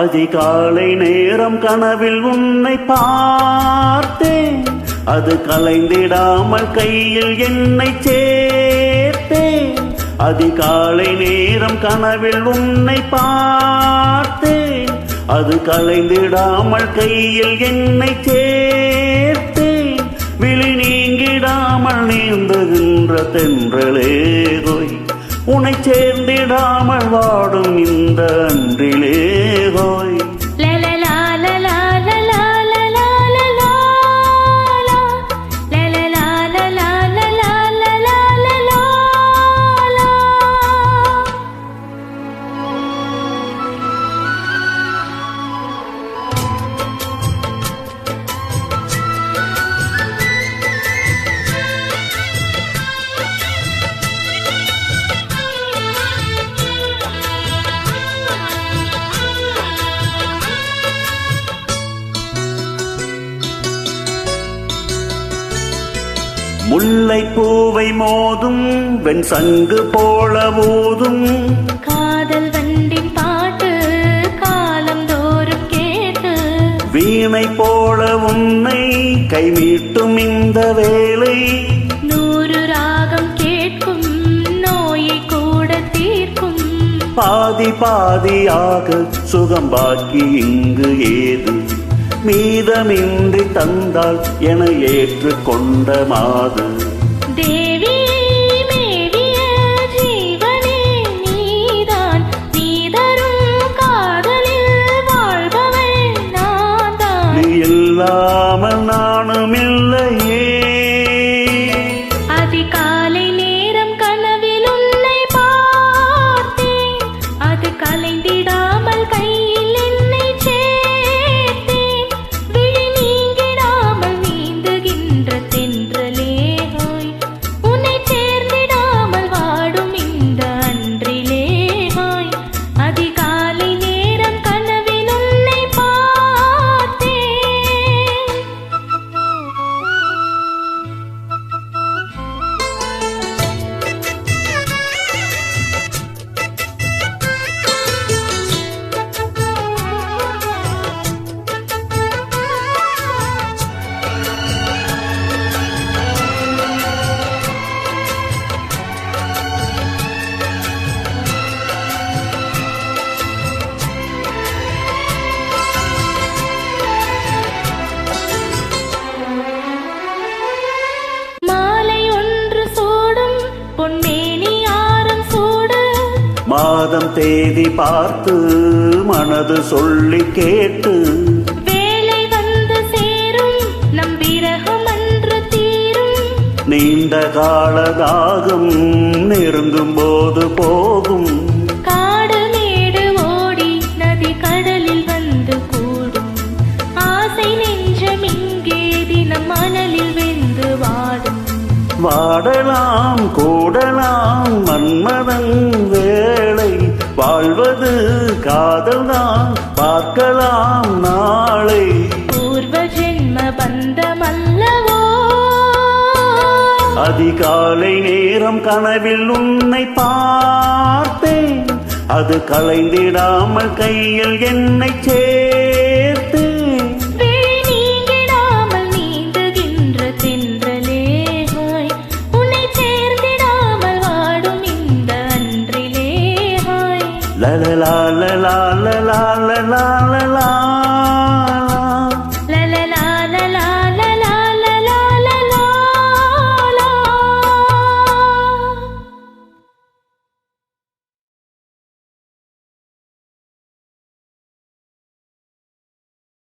அதிகாலை நேரம் கனவில் உன்னை பார்த்தேன், அது கலைந்திடாமல் கையில் என்னை சேர்த்தேன். அதிகாலை நேரம் கனவில் உன்னை பார்த்தேன், அது கலைந்திடாமல் கையில் என்னை சேர்த்தேன். விழி நீங்கிடாமல் நீந்துகின்ற தென்றலே ஹோய், உன்னை சேர்ந்திடாமல் வாடும் இந்த அன்றிலே ஹோய். முல்லை பூவை மோதும் வெண் சங்கு போல ஊதும் காதல் வண்டின் பாட்டு காலம் தோறும் கேட்டு, வீணை போல உன்னை கைமீட்டும் இந்த வேளை, 100 ராகம் கேட்கும் நோயை கூட தீர்க்கும். பாதி பாதியாக சுகம் பாக்கி இங்கு ஏது, மீதமின்றி தந்தால் என ஏற்றுக்கொண்ட மாது. தேவி மேவிய ஜீவனே நீதான், நீ தரும் காதலில் வாழ்பவள் நான்தான். நீ இல்லாமல் நானும் இல்லையே. அதிகாலை நேரம் கனவில் உன்னை பார்த்தேன், அது கலைந்திடாமல் கையில் என்னை சேர்த்தேன். விழி நீங்கிடாமல் நீந்துகின்ற தென்றலே ஹோய், உன்னை சேர்ந்திடாமல் வாடும் இந்த அன்றிலே ஹோய். அதிகாலை நேரம் கனவில் உன்னை பார்த்தேன். மாலை ஒன்று சூடும் பொன்மேனி ஆரம் சூடு, மாதம் தேதி பார்த்து மனது சொல்லி கேட்டு, வேலை வந்து சேரும் நம் விரகம் அன்று தீரும். நீண்ட கால தாகம் நெருங்கும் போது போகும். காடு மேடு ஓடி நதி கடலில் வந்து கூடும், ஆசை நெஞ்சம் இங்கே தினம் மணலில் வெந்து வாடும். வாடலாம் கூடலாம் மன்மதன் வேளை, வாழ்வது காதல்தான் பார்க்கலாம் நாளை. பூர்வ ஜென்ம பந்தமல்லவோ. அதிகாலை நேரம் கனவில் உன்னை பார்த்தேன், அது கலைந்திடாமல் கையில் என்னை சேர்த்தேன். விழி நீங்கிடாமல் நீந்துகின்ற தென்றலே ஹோய், உன்னை சேர்ந்திடாமல் வாடும் இந்த அன்றிலே ஹோய். லலலா லலா